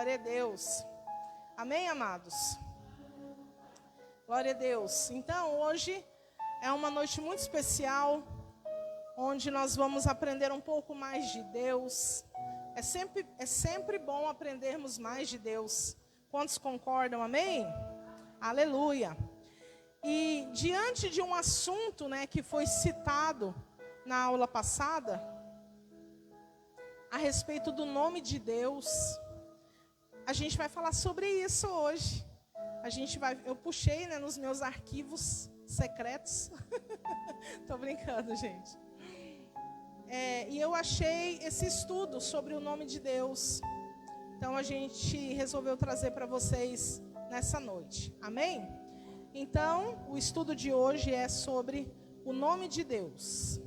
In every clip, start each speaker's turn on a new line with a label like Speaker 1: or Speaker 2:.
Speaker 1: Glória a Deus. Amém, amados? Glória a Deus. Então, hoje é uma noite muito especial, onde nós vamos aprender um pouco mais de Deus. É sempre bom aprendermos mais de Deus. Quantos concordam? Amém? Aleluia. E diante de um assunto, que foi citado na aula passada, a respeito do nome de Deus, a gente vai falar sobre isso hoje. Eu puxei, nos meus arquivos secretos. Tô brincando, gente. E eu achei esse estudo sobre o nome de Deus. Então a gente resolveu trazer para vocês nessa noite. Amém? Então, o estudo de hoje é sobre o nome de Deus.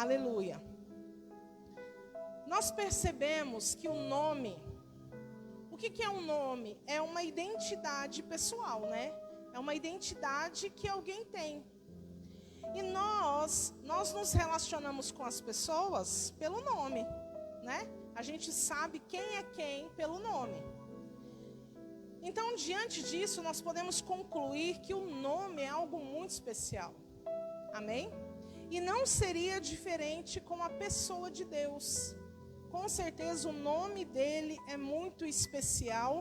Speaker 1: Aleluia. Nós percebemos que o nome, o que é um nome? É uma identidade pessoal, É uma identidade que alguém tem. E nós nos relacionamos com as pessoas pelo nome, A gente sabe quem é quem pelo nome. Então, diante disso, nós podemos concluir que o nome é algo muito especial. Amém? E não seria diferente com a pessoa de Deus. Com certeza o nome dele é muito especial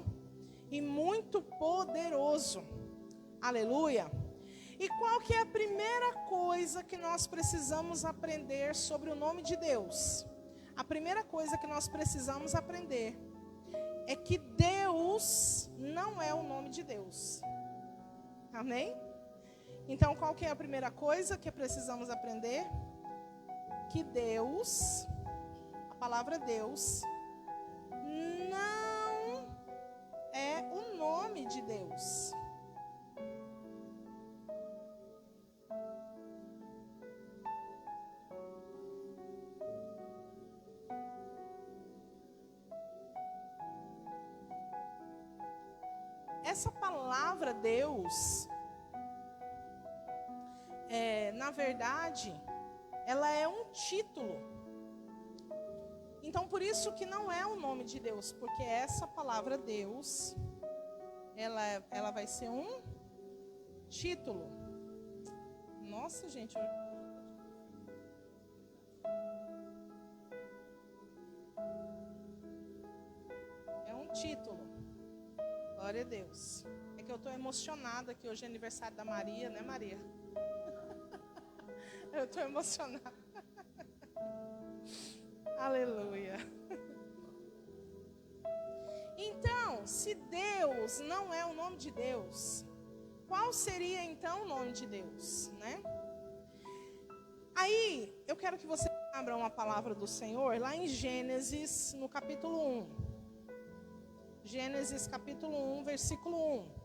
Speaker 1: e muito poderoso. Aleluia. E qual que é a primeira coisa que nós precisamos aprender sobre o nome de Deus? A primeira coisa que nós precisamos aprender é que Deus não é o nome de Deus. Amém? Então, qual que é a primeira coisa que precisamos aprender? Que Deus, a palavra Deus, não é o nome de Deus. Essa palavra Deus, na verdade, ela é um título. Então, por isso que não é o nome de Deus, porque essa palavra Deus, ela vai ser um título. Nossa, gente. É um título. Glória a Deus. É que eu estou emocionada que hoje é aniversário da Maria, Maria? Eu estou emocionada. Aleluia. Então, se Deus não é o nome de Deus, qual seria então o nome de Deus, Aí, eu quero que você abra uma palavra do Senhor lá em Gênesis, no capítulo 1. Gênesis capítulo 1, versículo 1.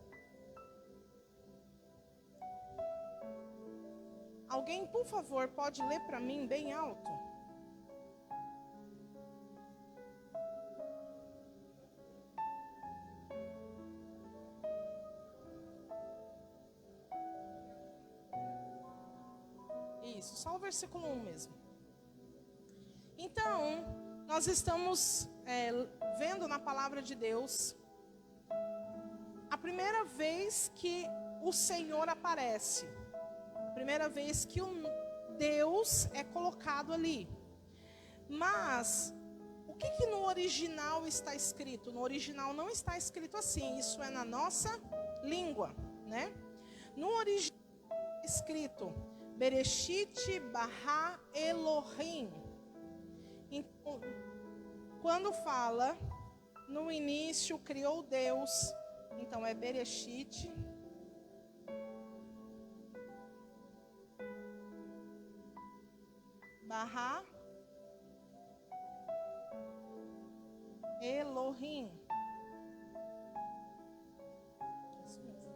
Speaker 1: Alguém, por favor, pode ler para mim bem alto? Isso, só o versículo 1 mesmo. Então, nós estamos vendo na palavra de Deus a primeira vez que o Senhor aparece. A primeira vez que o Deus é colocado ali. Mas, o que no original está escrito? No original não está escrito assim, isso é na nossa língua, No original está escrito Bereshit bara Elohim. Então, quando fala, no início criou Deus, então é Bereshit bara Elohim. Isso mesmo.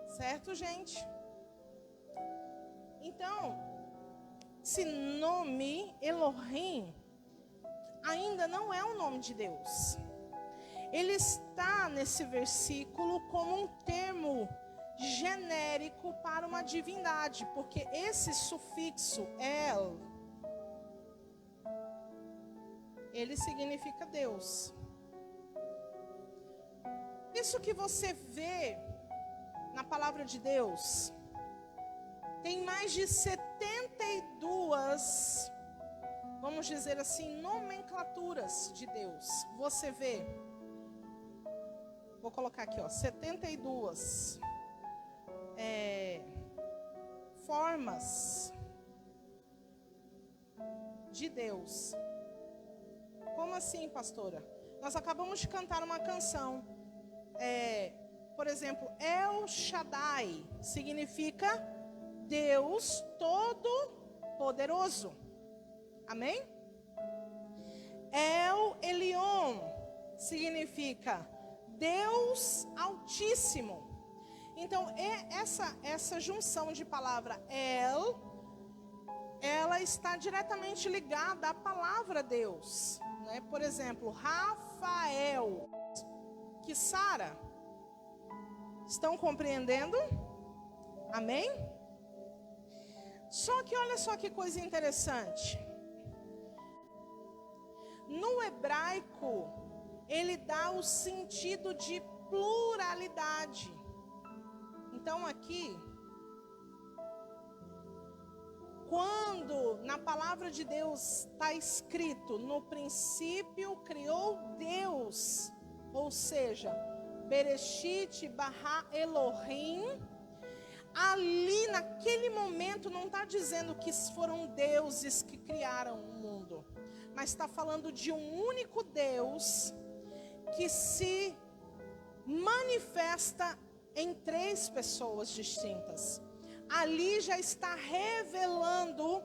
Speaker 1: Certo, gente? Então, esse nome Elohim ainda não é o nome de Deus. ele está nesse versículo como um termo genérico para uma divindade, porque esse sufixo El, ele significa Deus. Isso que você vê na palavra de Deus, tem mais de 72, vamos dizer assim, nomenclaturas de Deus. Você vê, vou colocar aqui, 72 formas de Deus. Como assim, pastora? Nós acabamos de cantar uma canção. Por exemplo, El Shaddai significa Deus Todo-Poderoso. Amém? El Elyon significa Deus Altíssimo. Então, essa junção de palavra El, ela está diretamente ligada à palavra Deus, né? Por exemplo, Rafael, que Sara. Estão compreendendo? Amém? Só que olha só que coisa interessante. No hebraico, ele dá o sentido de pluralidade. Então aqui, quando na palavra de Deus está escrito, no princípio criou Deus, ou seja, Bereshit bara Elohim, ali naquele momento não está dizendo que foram deuses que criaram o mundo, mas está falando de um único Deus que se manifesta em 3 pessoas distintas. Ali já está revelando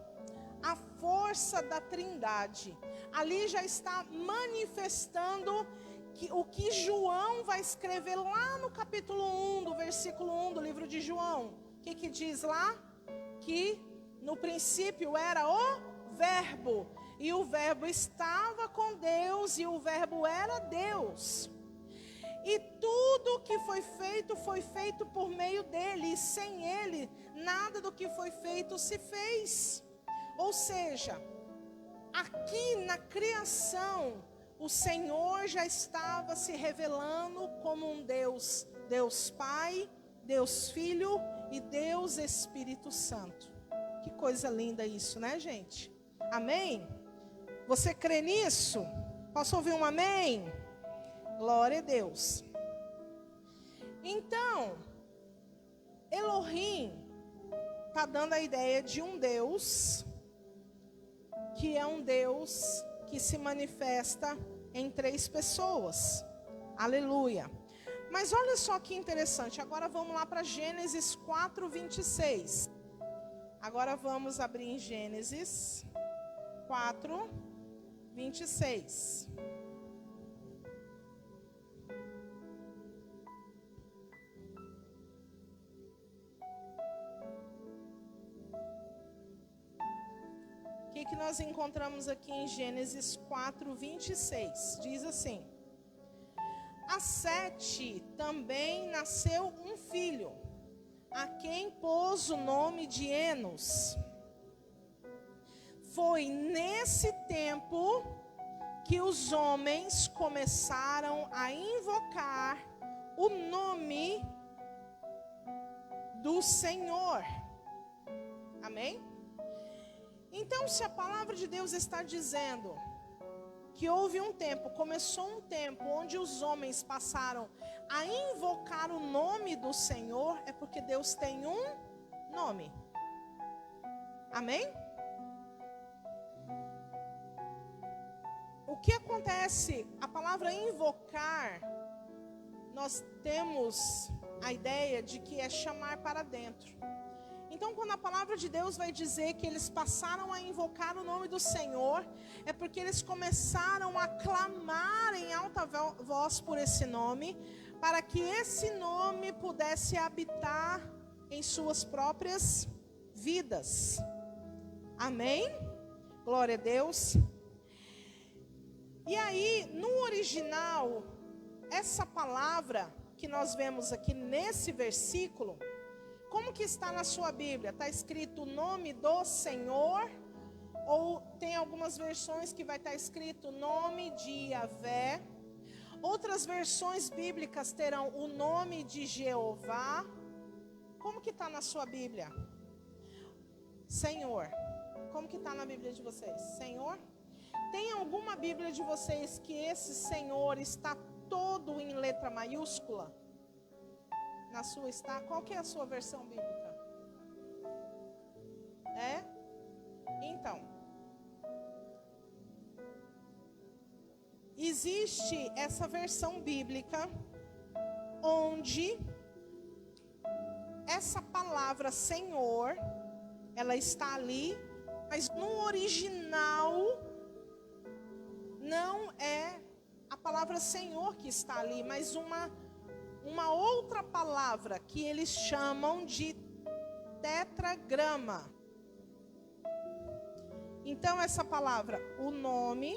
Speaker 1: a força da Trindade. Ali já está manifestando o que João vai escrever lá no capítulo 1, do versículo 1 do livro de João. O que diz lá? Que no princípio era o Verbo, e o Verbo estava com Deus, e o Verbo era Deus. E tudo que foi feito por meio dele, e sem ele, nada do que foi feito se fez. Ou seja, aqui na criação, o Senhor já estava se revelando como um Deus, Deus Pai, Deus Filho e Deus Espírito Santo. Que coisa linda isso, né, gente? Amém? Você crê nisso? Posso ouvir um amém? Glória a Deus. Então, Elohim está dando a ideia de um Deus, que é um Deus que se manifesta em 3 pessoas. Aleluia. Mas olha só que interessante. Agora vamos lá para Gênesis 4:26. Agora vamos abrir em Gênesis 4:26. O que nós encontramos aqui em Gênesis 4:26? Diz assim: a Sete também nasceu um filho, a quem pôs o nome de Enos. Foi nesse tempo que os homens começaram a invocar o nome do Senhor. Amém? Então, se a palavra de Deus está dizendo que houve um tempo, começou um tempo onde os homens passaram a invocar o nome do Senhor, é porque Deus tem um nome. Amém? O que acontece? A palavra invocar, nós temos a ideia de que é chamar para dentro. Então, quando a palavra de Deus vai dizer que eles passaram a invocar o nome do Senhor, é porque eles começaram a clamar em alta voz por esse nome, para que esse nome pudesse habitar em suas próprias vidas. Amém? Glória a Deus. E aí, no original, essa palavra que nós vemos aqui nesse versículo, como que está na sua Bíblia? Está escrito o nome do Senhor? Ou tem algumas versões que vai estar escrito o nome de Yahvé? Outras versões bíblicas terão o nome de Jeová. Como que está na sua Bíblia? Senhor. Como que está na Bíblia de vocês? Senhor? Tem alguma Bíblia de vocês que esse Senhor está todo em letra maiúscula? Na sua está? Qual que é a sua versão bíblica? É? Então, existe essa versão bíblica onde essa palavra Senhor, ela está ali, mas no original não é a palavra Senhor que está ali, mas uma outra palavra que eles chamam de tetragrama. Então essa palavra, o nome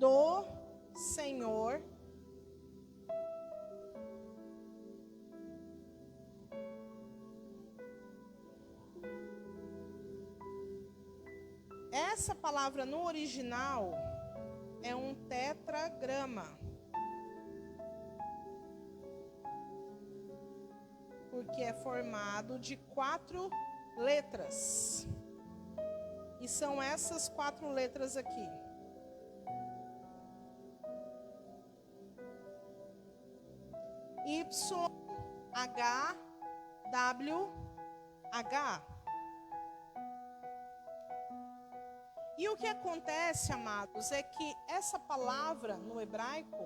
Speaker 1: do Senhor, essa palavra no original é um tetragrama. Porque é formado de 4 letras. E são essas 4 letras aqui. Y, H, W, H. E o que acontece, amados, é que essa palavra no hebraico,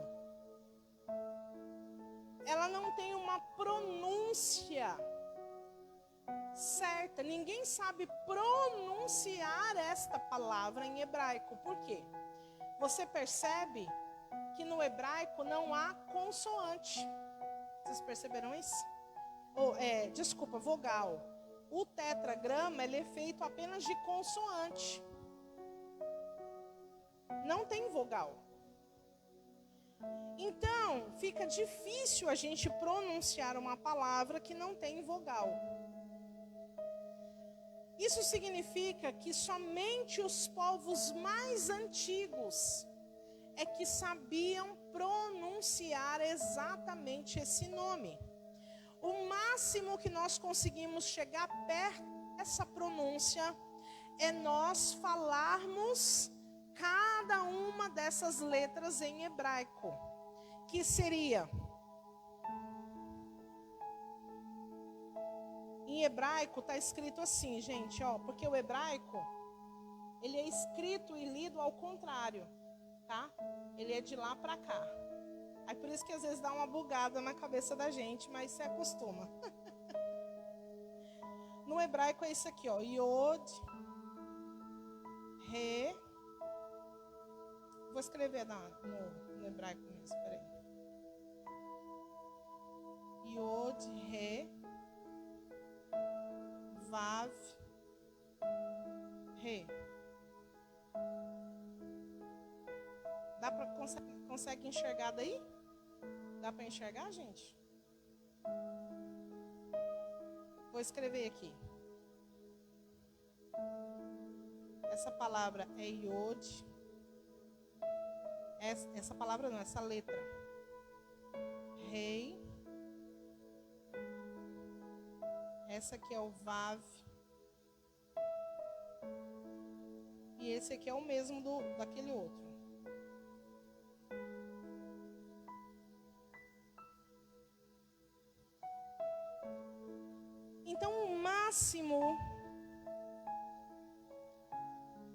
Speaker 1: ela não tem uma pronúncia certa. Ninguém sabe pronunciar esta palavra em hebraico. Por quê? Você percebe que no hebraico não há consoante. Vocês perceberam isso? Vogal. O tetragrama, ele é feito apenas de consoante. Não tem vogal. Então, fica difícil a gente pronunciar uma palavra que não tem vogal. Isso significa que somente os povos mais antigos é que sabiam pronunciar exatamente esse nome. O máximo que nós conseguimos chegar perto dessa pronúncia é nós falarmos cada uma dessas letras em hebraico, que seria, em hebraico está escrito assim, gente, porque o hebraico, ele é escrito e lido ao contrário, tá? Ele é de lá para cá. Aí por isso que às vezes dá uma bugada na cabeça da gente, mas se acostuma. No hebraico é isso aqui, Yod, Re. Vou escrever no hebraico mesmo, peraí. Yod, Re, Vav, Re. Dá para consegue enxergar daí? Dá para enxergar, gente? Vou escrever aqui. Essa palavra é Yod. Essa palavra não, essa letra. Rei. Essa aqui é o Vav. E esse aqui é o mesmo daquele outro. Então, o máximo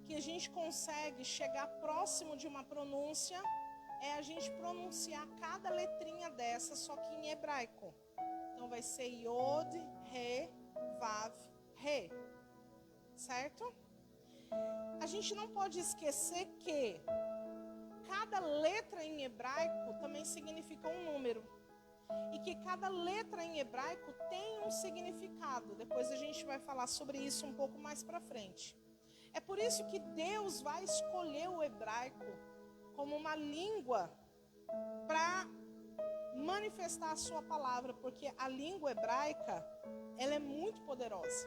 Speaker 1: que a gente consegue chegar próximo de uma pronúncia é a gente pronunciar cada letrinha dessa, só que em hebraico. Então vai ser Yod, Re, Vav, Re. Certo? A gente não pode esquecer que cada letra em hebraico também significa um número. E que cada letra em hebraico tem um significado. Depois a gente vai falar sobre isso um pouco mais para frente. É por isso que Deus vai escolher o hebraico como uma língua para manifestar a sua palavra, porque a língua hebraica, ela é muito poderosa.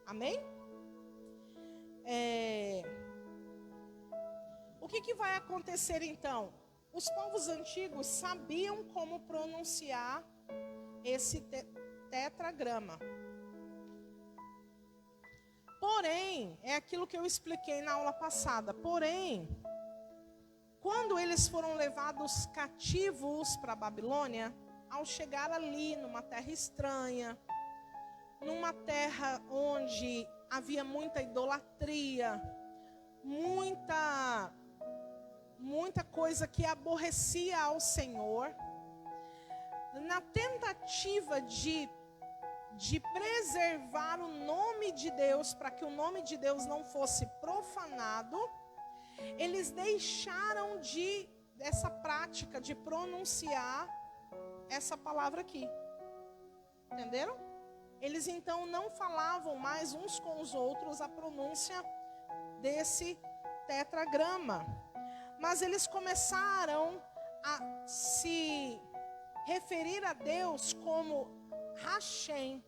Speaker 1: Amém? O que vai acontecer então? Os povos antigos sabiam como pronunciar esse tetragrama. Porém, é aquilo que eu expliquei na aula passada. Porém, quando eles foram levados cativos para a Babilônia, ao chegar ali numa terra estranha, numa terra onde havia muita idolatria, muita coisa que aborrecia ao Senhor, na tentativa de preservar o nome de Deus, para que o nome de Deus não fosse profanado, eles deixaram essa prática de pronunciar essa palavra aqui. Entenderam? Eles então não falavam mais uns com os outros a pronúncia desse tetragrama. Mas eles começaram a se referir a Deus como Hashem,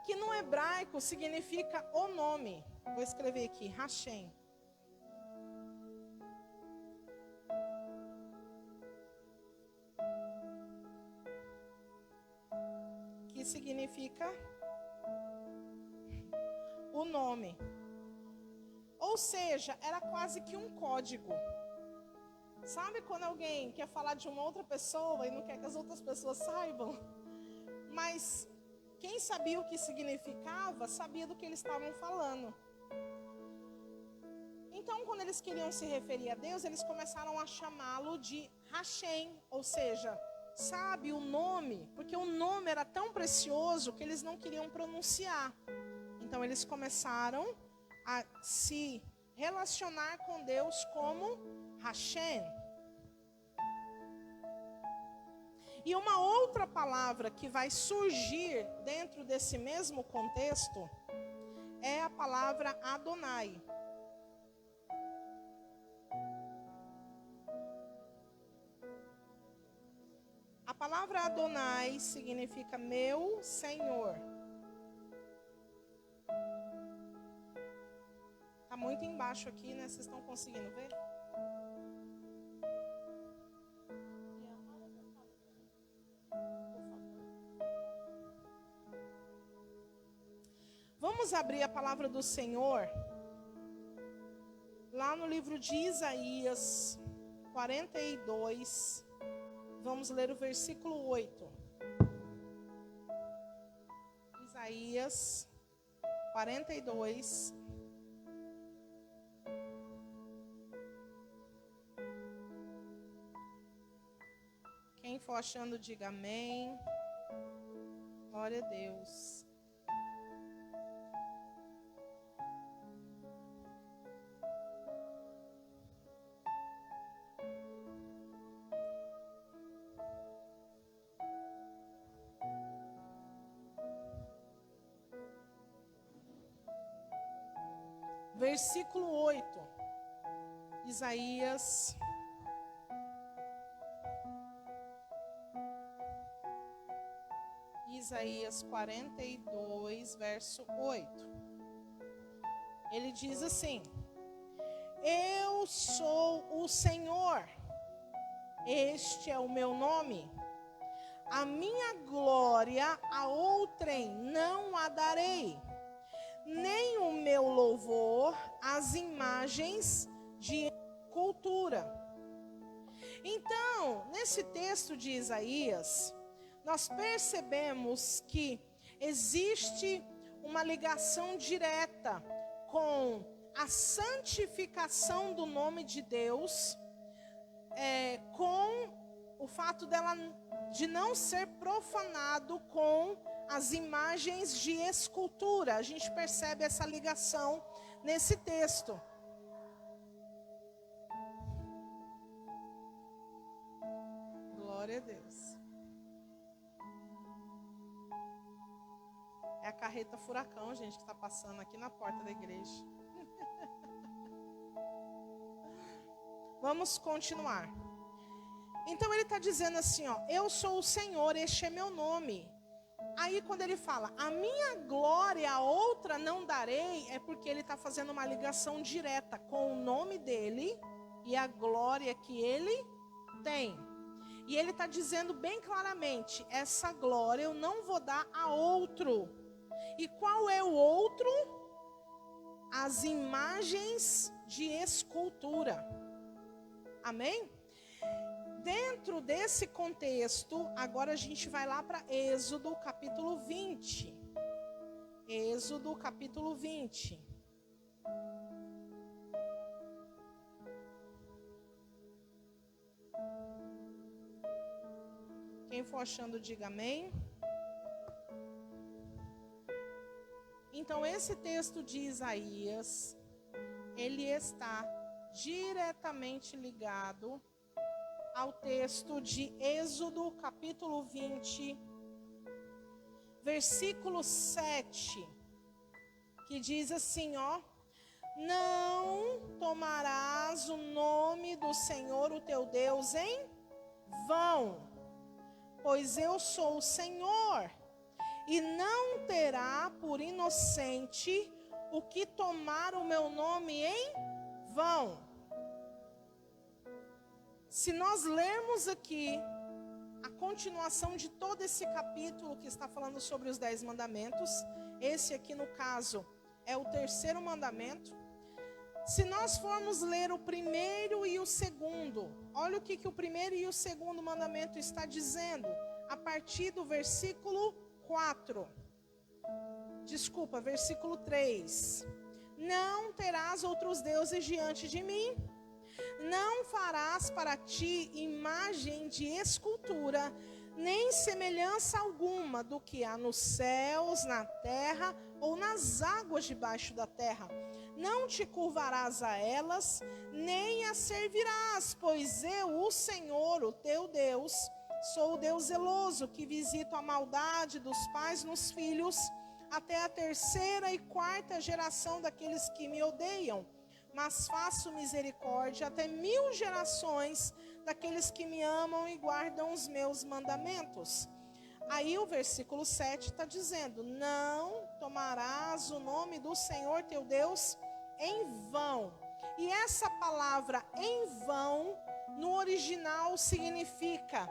Speaker 1: que no hebraico significa o nome. Vou escrever aqui, Hashem. Que significa o nome. Ou seja, era quase que um código. Sabe quando alguém quer falar de uma outra pessoa e não quer que as outras pessoas saibam? Mas quem sabia o que significava, sabia do que eles estavam falando. Então, quando eles queriam se referir a Deus, eles começaram a chamá-lo de Hashem, ou seja, sabe, o nome, porque o nome era tão precioso que eles não queriam pronunciar. Então, eles começaram a se relacionar com Deus como Hashem. E uma outra palavra que vai surgir dentro desse mesmo contexto é a palavra Adonai. A palavra Adonai significa meu Senhor. Está muito embaixo aqui, né? Vocês estão conseguindo ver? Vamos abrir a palavra do Senhor lá no livro de Isaías 42. Vamos ler o versículo 8. Isaías 42. Quem for achando, diga amém. Glória a Deus. Versículo 8, Isaías 42, verso 8. Ele diz assim: Eu sou o Senhor, este é o meu nome. A minha glória a outrem não a darei, nem o meu louvor às imagens de cultura. Então, nesse texto de Isaías, nós percebemos que existe uma ligação direta com a santificação do nome de Deus, com o fato de não ser profanado com as imagens de escultura. A gente percebe essa ligação nesse texto. Glória a Deus. É a carreta furacão, gente, que está passando aqui na porta da igreja. Vamos continuar. Então ele está dizendo assim, ó, eu sou o Senhor, este é meu nome. Aí quando ele fala, a minha glória a outra não darei, é porque ele está fazendo uma ligação direta com o nome dele e a glória que ele tem. E ele está dizendo bem claramente, essa glória eu não vou dar a outro. E qual é o outro? As imagens de escultura. Amém? Dentro desse contexto, agora a gente vai lá para Êxodo capítulo 20. Êxodo capítulo 20. Quem for achando, diga amém. Então, esse texto de Isaías, ele está diretamente ligado ao texto de Êxodo, capítulo 20, versículo 7, que diz assim, ó: não tomarás o nome do Senhor, o teu Deus, em vão, pois eu sou o Senhor, e não terá por inocente o que tomar o meu nome em vão. Se nós lermos aqui a continuação de todo esse capítulo que está falando sobre os 10 mandamentos, esse aqui no caso é o terceiro mandamento. Se nós formos ler o primeiro e o segundo, olha o que o primeiro e o segundo mandamento está dizendo, a partir do versículo 4. Desculpa, versículo 3. Não terás outros deuses diante de mim. Não farás para ti imagem de escultura, nem semelhança alguma do que há nos céus, na terra ou nas águas debaixo da terra. Não te curvarás a elas, nem as servirás, pois eu, o Senhor, o teu Deus, sou o Deus zeloso, que visito a maldade dos pais nos filhos, até a terceira e quarta geração daqueles que me odeiam. Mas faço misericórdia até 1000 gerações daqueles que me amam e guardam os meus mandamentos. Aí o versículo 7 está dizendo, não tomarás o nome do Senhor teu Deus em vão. E essa palavra em vão, no original significa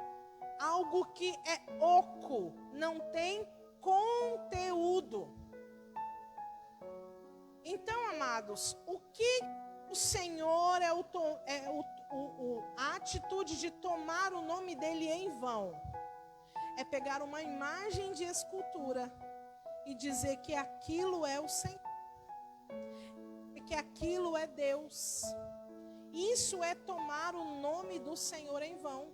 Speaker 1: algo que é oco, não tem conteúdo. Então, amados, o que o Senhor a atitude de tomar o nome dele em vão? É pegar uma imagem de escultura e dizer que aquilo é o Senhor, e que aquilo é Deus. Isso é tomar o nome do Senhor em vão.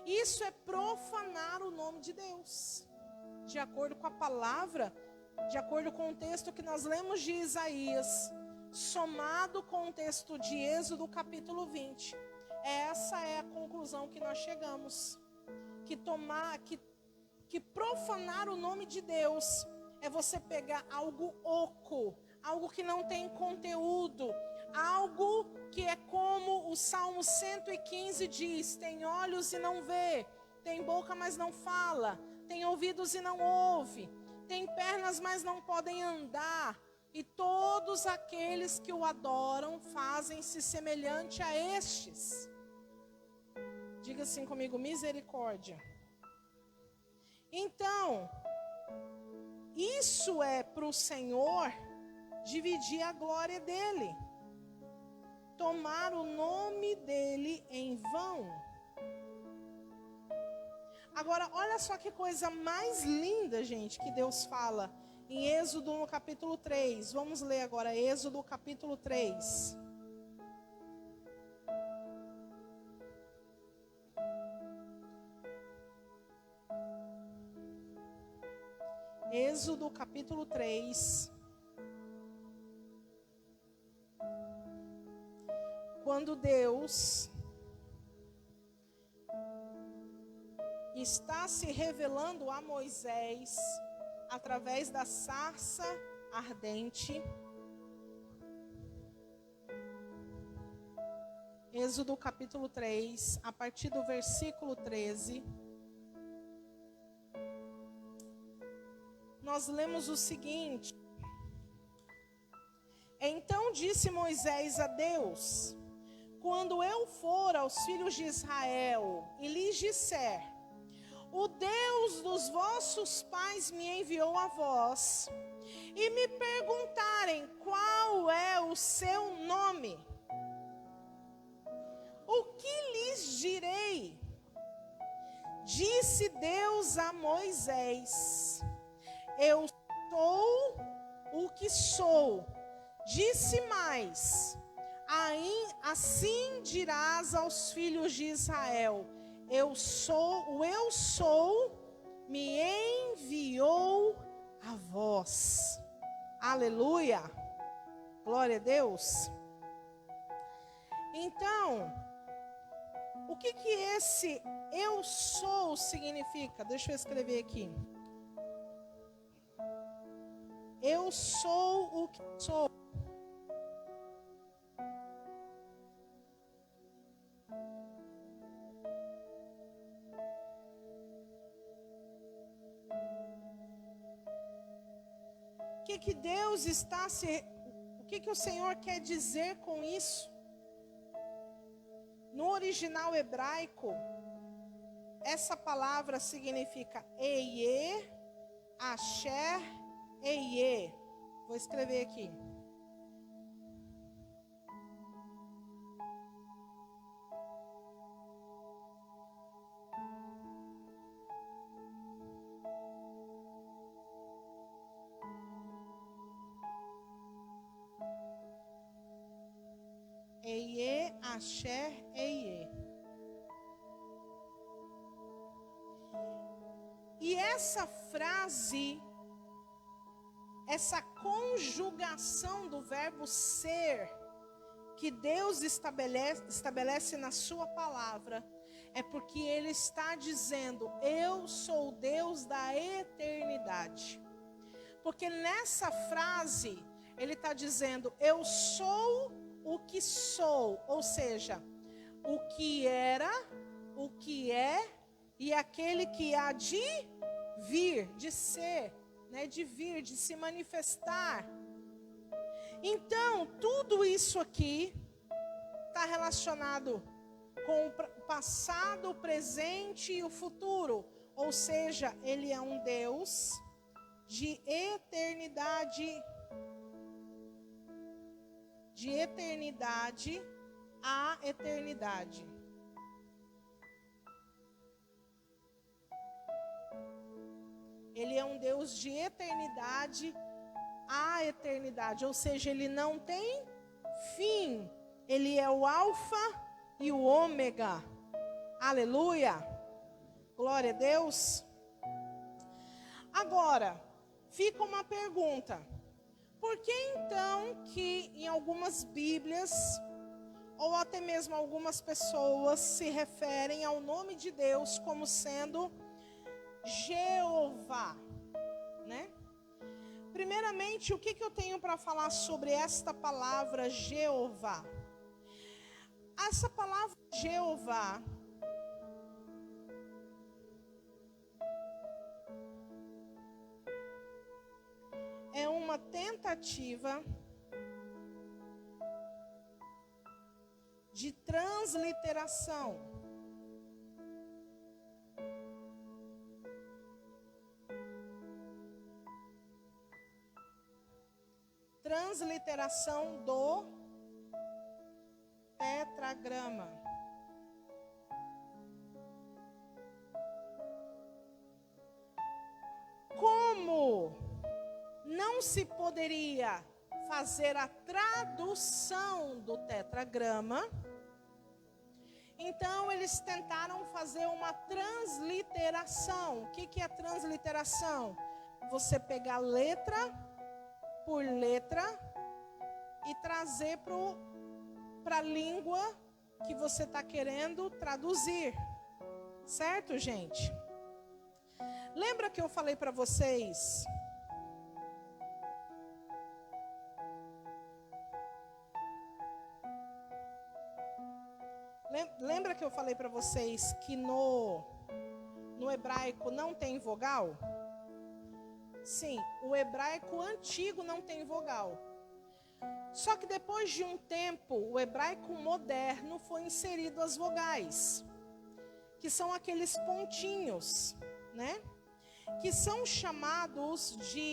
Speaker 1: Isso é profanar o nome de Deus. De acordo com a palavra, de acordo com o texto que nós lemos de Isaías, somado com o texto de Êxodo capítulo 20, essa é a conclusão que nós chegamos. Que profanar o nome de Deus é você pegar algo oco, algo que não tem conteúdo, algo que é como o Salmo 115 diz, tem olhos e não vê, tem boca mas não fala, tem ouvidos e não ouve, tem pernas, mas não podem andar. E todos aqueles que o adoram fazem-se semelhante a estes. Diga assim comigo, misericórdia. Então, isso é para o Senhor dividir a glória dele. Tomar o nome dele em vão. Agora, olha só que coisa mais linda, gente, que Deus fala em Êxodo no capítulo 3. Vamos ler agora Êxodo capítulo 3. Êxodo capítulo 3. Quando Deus está se revelando a Moisés através da sarça ardente. Êxodo capítulo 3, a partir do versículo 13. Nós lemos o seguinte: Então disse Moisés a Deus: Quando eu for aos filhos de Israel e lhes disser: O Deus dos vossos pais me enviou a vós, e me perguntarem qual é o seu nome, o que lhes direi? Disse Deus a Moisés: Eu sou o que sou. Disse mais: Assim dirás aos filhos de Israel: Eu sou, me enviou a vós. Aleluia! Glória a Deus! Então, o que esse eu sou significa? Deixa eu escrever aqui. Eu sou o que sou. O que o Senhor quer dizer com isso? No original hebraico, essa palavra significa Eie, Asher, Eie. Vou escrever aqui. Eie, Asher, Eie. E essa frase, essa conjugação do verbo ser, que Deus estabelece na sua palavra, é porque Ele está dizendo: eu sou o Deus da eternidade. Porque nessa frase, Ele está dizendo: eu sou o que sou, ou seja, o que era, o que é e aquele que há de vir, de ser, né, de vir, de se manifestar. Então, tudo isso aqui está relacionado com o passado, o presente e o futuro. Ou seja, Ele é um Deus de eternidade. De eternidade a eternidade. Ele é um Deus de eternidade a eternidade, ou seja, Ele não tem fim. Ele é o Alfa e o Ômega. Aleluia! Glória a Deus! Agora, fica uma pergunta. Por que então que em algumas Bíblias, ou até mesmo algumas pessoas, se referem ao nome de Deus como sendo Jeová, né? Primeiramente, o que eu tenho para falar sobre esta palavra Jeová? Essa palavra Jeová é uma tentativa de transliteração. Transliteração do tetragrama. Como não se poderia fazer a tradução do tetragrama, então eles tentaram fazer uma transliteração. O que é transliteração? Você pegar letra por letra e trazer para a língua que você está querendo traduzir. Certo, gente? Lembra que eu falei para vocês Lembra que eu falei para vocês que no hebraico não tem vogal? Sim, o hebraico antigo não tem vogal. Só que depois de um tempo, o hebraico moderno foi inserido as vogais, que são aqueles pontinhos, né? Que são chamados de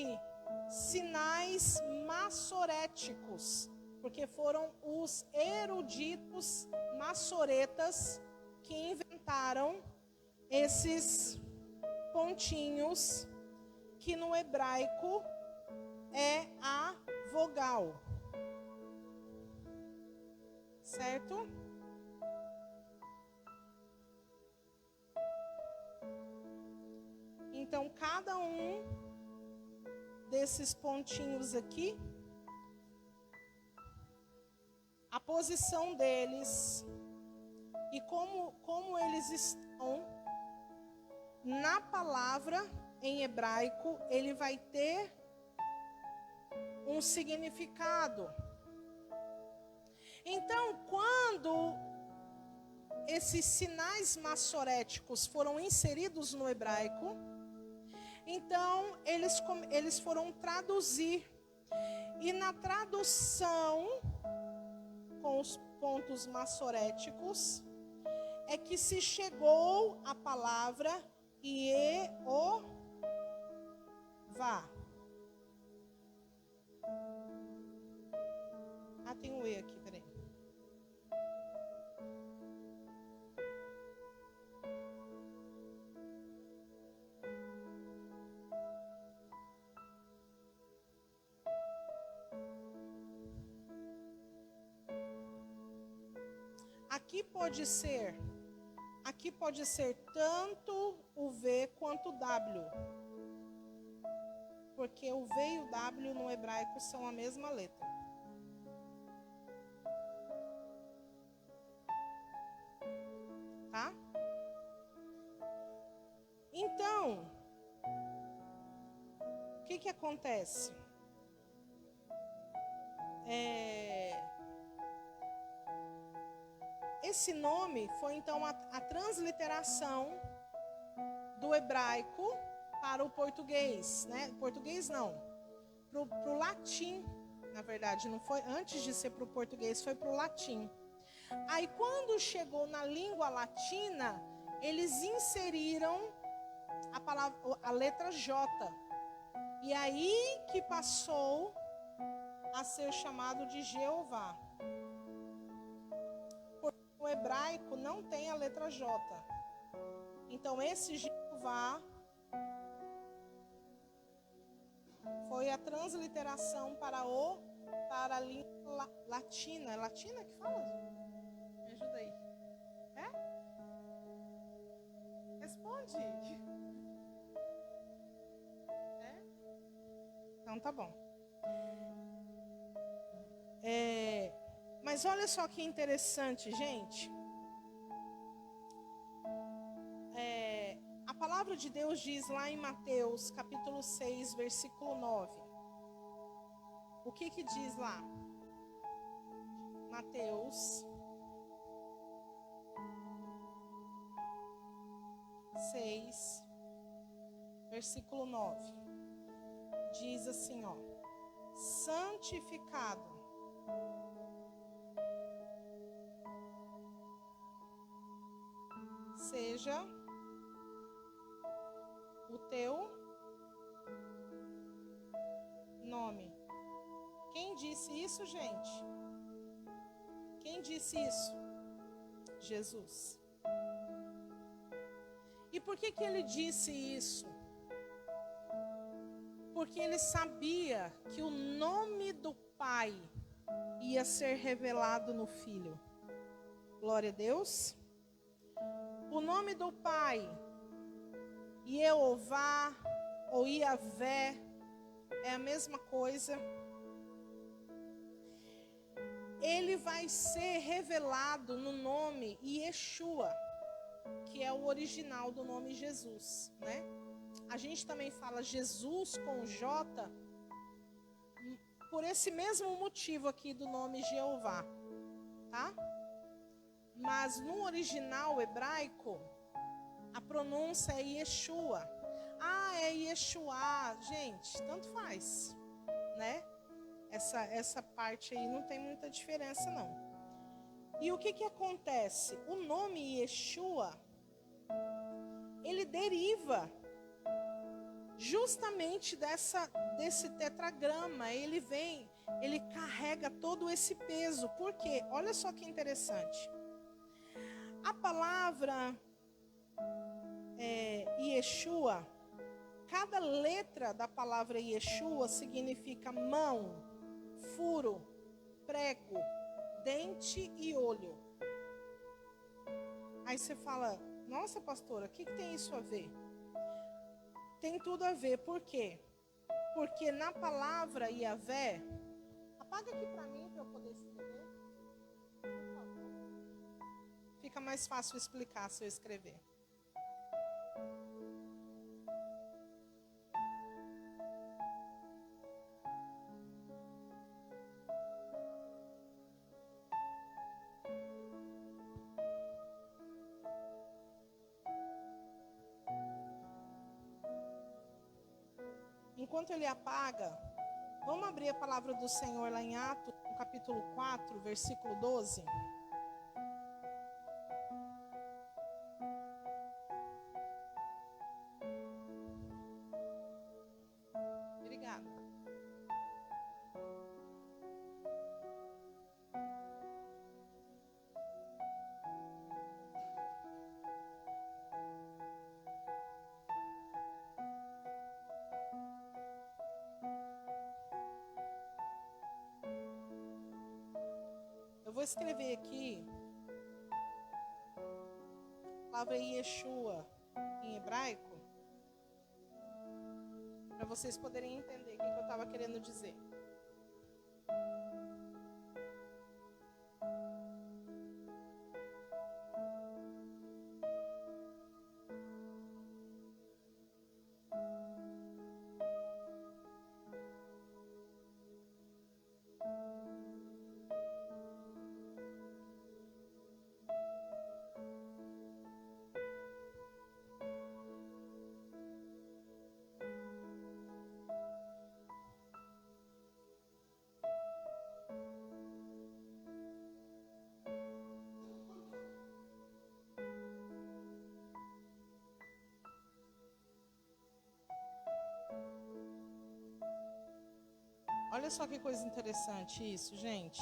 Speaker 1: sinais massoréticos, porque foram os eruditos massoretas que inventaram esses pontinhos, que no hebraico é a vogal. Certo? Então, cada um desses pontinhos aqui, a posição deles e como eles estão na palavra em hebraico, ele vai ter um significado. Então, quando esses sinais massoréticos foram inseridos no hebraico, então eles foram traduzir. E na tradução com os pontos massoréticos é que se chegou a palavra Ieová. Ah, tem um E aqui, peraí. Aqui pode ser tanto o V quanto o W. Porque o V e o W no hebraico são a mesma letra. Tá? Então, o que acontece? Esse nome foi então a transliteração do hebraico para o português, né? Português não, para o latim, na verdade, não foi antes de ser para o português, foi para o latim. Aí quando chegou na língua latina, eles inseriram a letra J. E aí que passou a ser chamado de Jeová. Porque o hebraico não tem a letra J. Então esse Jeová foi a transliteração para a língua latina. É latina que fala? Me ajuda aí. É? Responde. É? Então tá bom. Mas olha só que interessante, gente. A palavra de Deus diz lá em Mateus, capítulo 6, versículo 9. O que diz lá? Mateus 6, versículo 9. Diz assim, ó: santificado seja o teu nome. Quem disse isso, gente? Quem disse isso? Jesus. E por que ele disse isso? Porque ele sabia que o nome do Pai ia ser revelado no Filho. Glória a Deus. O nome do Pai, Jeová ou Iavé, é a mesma coisa. Ele vai ser revelado no nome Yeshua, que é o original do nome Jesus, né? A gente também fala Jesus com J, por esse mesmo motivo aqui do nome Jeová, tá? Mas no original hebraico, a pronúncia é Yeshua. Ah, é Yeshua. Gente, tanto faz, né? Essa parte aí não tem muita diferença, não. E o que acontece? O nome Yeshua, ele deriva justamente desse tetragrama. Ele carrega todo esse peso. Por quê? Olha só que interessante. A palavra Yeshua, cada letra da palavra Yeshua significa mão, furo, prego, dente e olho. Aí você fala, nossa pastora, o que tem isso a ver? Tem tudo a ver, por quê? Porque na palavra Yahvé, apaga aqui para mim para eu poder escrever. Por favor. Fica mais fácil explicar se eu escrever. Enquanto ele apaga, vamos abrir a palavra do Senhor lá em Atos, no capítulo 4, versículo 12. Obrigada. Eu vou escrever aqui a palavra Yeshua em hebraico, para vocês poderem entender o que eu estava querendo dizer. Olha só que coisa interessante isso, gente.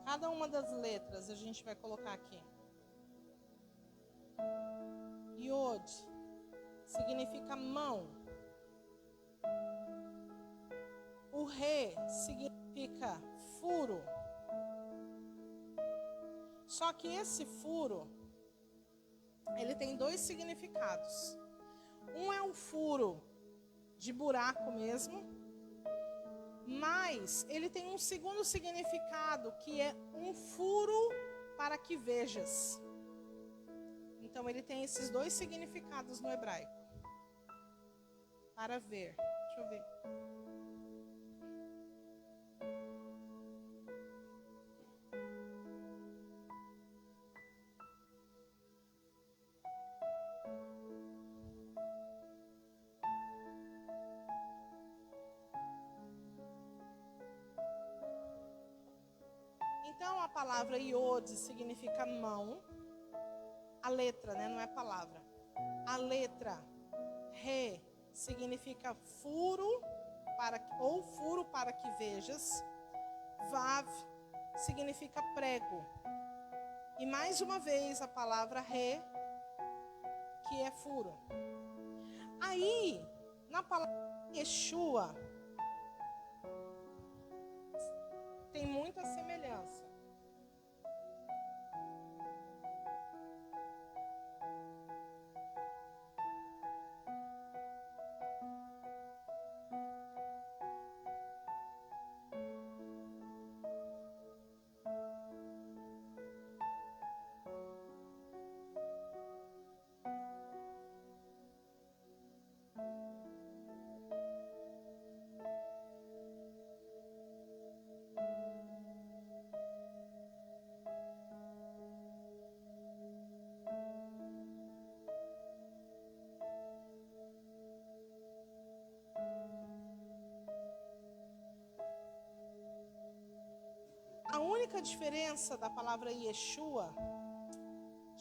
Speaker 1: Cada uma das letras a gente vai colocar aqui. Yod significa mão. O Re significa furo. Só que esse furo, ele tem dois significados. Um é um furo de buraco mesmo, mas ele tem um segundo significado, que é um furo para que vejas. Então ele tem esses dois significados no hebraico. Para ver. Deixa eu ver. Então, a palavra Yod significa mão. A letra, né? Não é palavra. A letra Re significa furo, ou furo para que vejas. Vav significa prego. E mais uma vez a palavra Re, que é furo. Aí, na palavra Yeshua, tem muita semelhança. A única diferença da palavra Yeshua,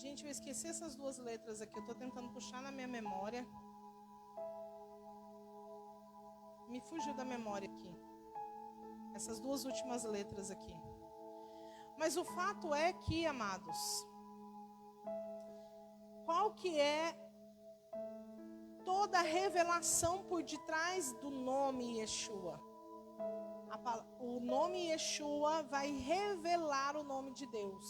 Speaker 1: gente, eu esqueci essas duas letras aqui, eu estou tentando puxar na minha memória. Me fugiu da memória aqui. Essas duas últimas letras aqui. Mas o fato é que, amados, qual que é toda a revelação por detrás do nome Yeshua? O nome Yeshua vai revelar o nome de Deus.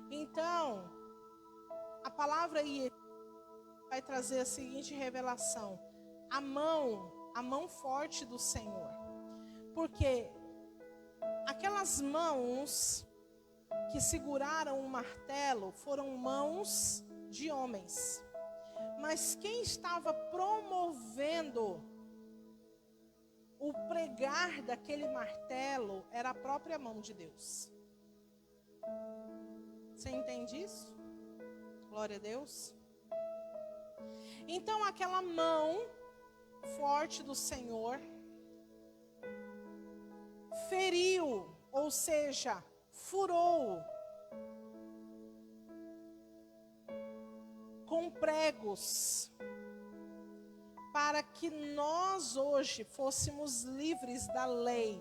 Speaker 1: Então, a palavra Yeshua vai trazer a seguinte revelação: a mão forte do Senhor. Porque aquelas mãos que seguraram o martelo foram mãos de homens. Mas quem estava promovendo o pregar daquele martelo era a própria mão de Deus. Você entende isso? Glória a Deus. Então aquela mão forte do Senhor feriu, ou seja, furou com pregos, para que nós hoje fôssemos livres da lei.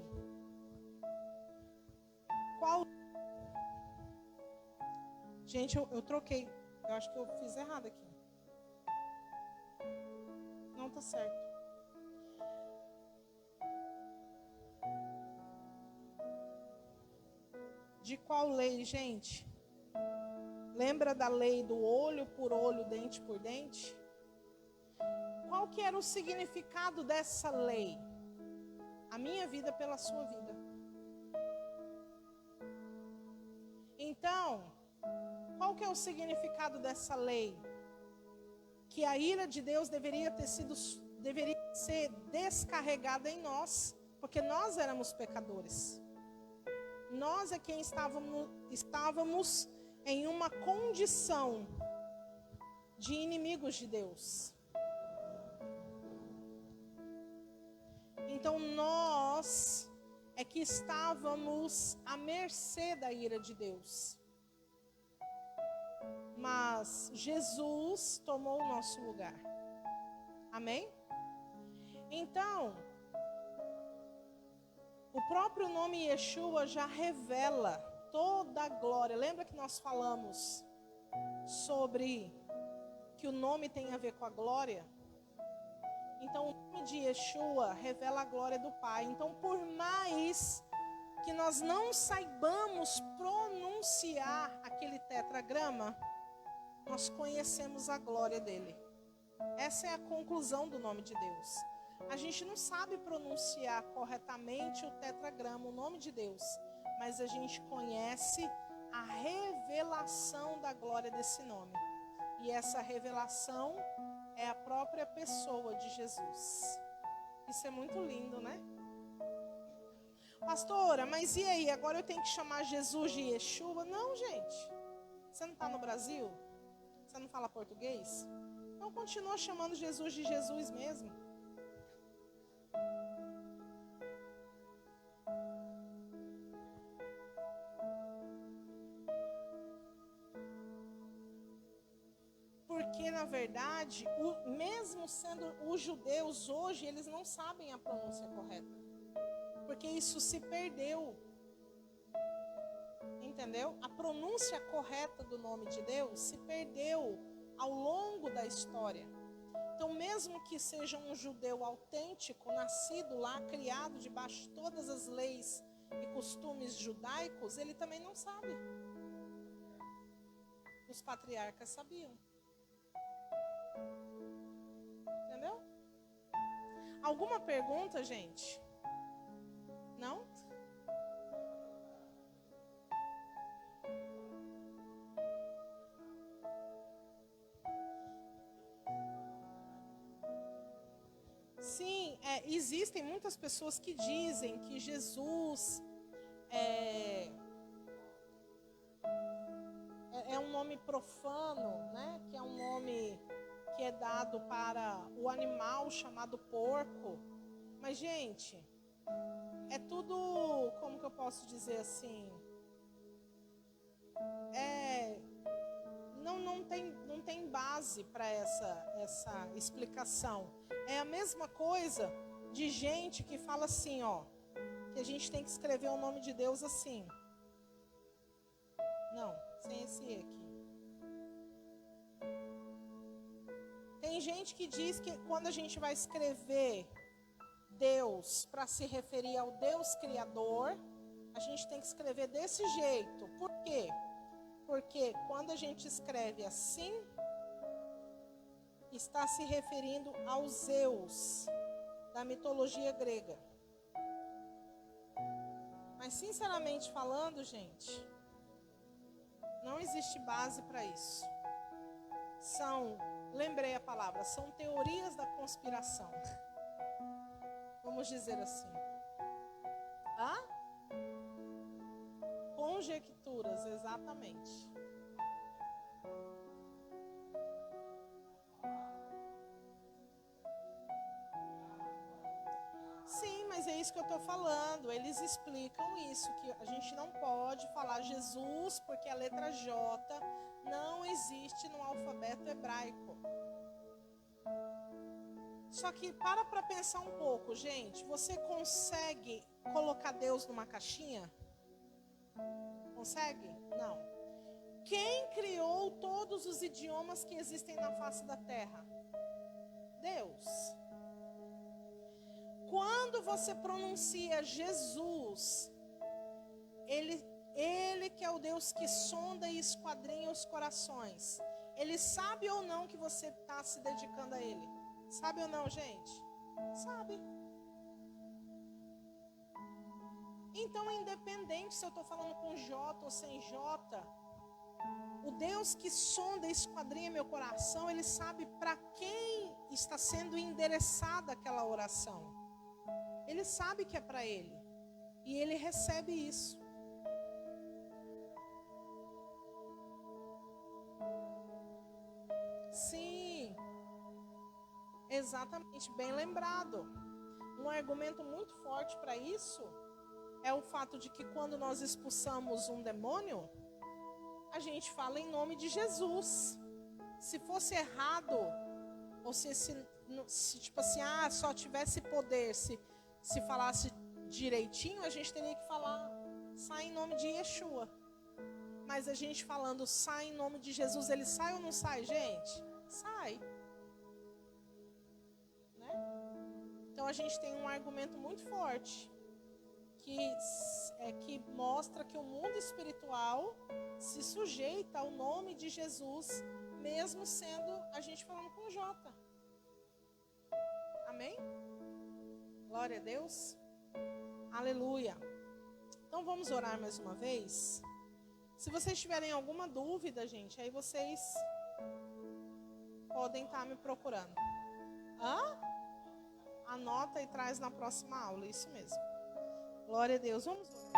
Speaker 1: Qual? Gente, eu troquei. Eu acho que eu fiz errado aqui. Não tá certo. De qual lei, gente? Lembra da lei do olho por olho, dente por dente? Qual que era o significado dessa lei? A minha vida pela sua vida. Então, qual que é o significado dessa lei? Que a ira de Deus deveria ser descarregada em nós, porque nós éramos pecadores. Nós é quem estávamos em uma condição de inimigos de Deus. Então nós é que estávamos à mercê da ira de Deus. Mas Jesus tomou o nosso lugar. Amém? Então, o próprio nome Yeshua já revela toda a glória. Lembra que nós falamos sobre que o nome tem a ver com a glória? Então, o nome de Yeshua revela a glória do Pai. Então, por mais que nós não saibamos pronunciar aquele tetragrama, nós conhecemos a glória dele. Essa é a conclusão do nome de Deus. A gente não sabe pronunciar corretamente o tetragrama, o nome de Deus, mas a gente conhece a revelação da glória desse nome. E essa revelação é a própria pessoa de Jesus. Isso é muito lindo, né? Pastora, mas e aí? Agora eu tenho que chamar Jesus de Yeshua? Não, gente. Você não está no Brasil? Você não fala português? Então continua chamando Jesus de Jesus mesmo. Porque, na verdade, mesmo sendo os judeus hoje, eles não sabem a pronúncia correta. Porque isso se perdeu. Entendeu? A pronúncia correta do nome de Deus se perdeu ao longo da história. Então, mesmo que seja um judeu autêntico, nascido lá, criado debaixo de todas as leis e costumes judaicos, ele também não sabe. Os patriarcas sabiam. Entendeu? Alguma pergunta, gente? Não? Sim, existem muitas pessoas que dizem que Jesus é um nome profano, né? Que é um nome que é dado para o animal chamado porco. Mas, gente, é tudo, como que eu posso posso dizer assim, não tem base para essa explicação. É a mesma coisa de gente que fala assim, ó, que a gente tem que escrever o nome de Deus assim. Não, sem esse E aqui. Tem gente que diz que quando a gente vai escrever Deus para se referir ao Deus Criador, a gente tem que escrever desse jeito. Por quê? Porque quando a gente escreve assim, está se referindo aos Zeus da mitologia grega. Mas sinceramente falando, gente, não existe base para isso. Lembrei a palavra, são teorias da conspiração. Vamos dizer assim. Conjecturas, exatamente. Sim, mas é isso que eu estou falando. Eles explicam isso, que a gente não pode falar Jesus porque a letra J não existe no alfabeto hebraico. Só que para pensar um pouco, gente. Você consegue colocar Deus numa caixinha? Consegue? Não. Quem criou todos os idiomas que existem na face da terra? Deus. Quando você pronuncia Jesus, Ele que é o Deus que sonda e esquadrinha os corações, Ele sabe ou não que você está se dedicando a Ele? Sabe ou não, gente? Sabe. Então, independente se eu estou falando com J ou sem J, o Deus que sonda e esquadrinha meu coração, Ele sabe para quem está sendo endereçada aquela oração. Ele sabe que é para Ele. E Ele recebe isso. Sim. Exatamente, bem lembrado. Um argumento muito forte para isso é o fato de que quando nós expulsamos um demônio, a gente fala em nome de Jesus. Se fosse errado, ou se tipo assim, só tivesse poder, se falasse direitinho, a gente teria que falar, sai em nome de Yeshua. Mas a gente falando, sai em nome de Jesus, ele sai ou não sai, gente? Sai. Né? Então a gente tem um argumento muito forte, que mostra que o mundo espiritual se sujeita ao nome de Jesus, mesmo sendo a gente falando com J. Amém? Glória a Deus. Aleluia. Então vamos orar mais uma vez. Se vocês tiverem alguma dúvida, gente, aí vocês podem estar me procurando. Anota e traz na próxima aula, isso mesmo. Glória a Deus. Vamos orar.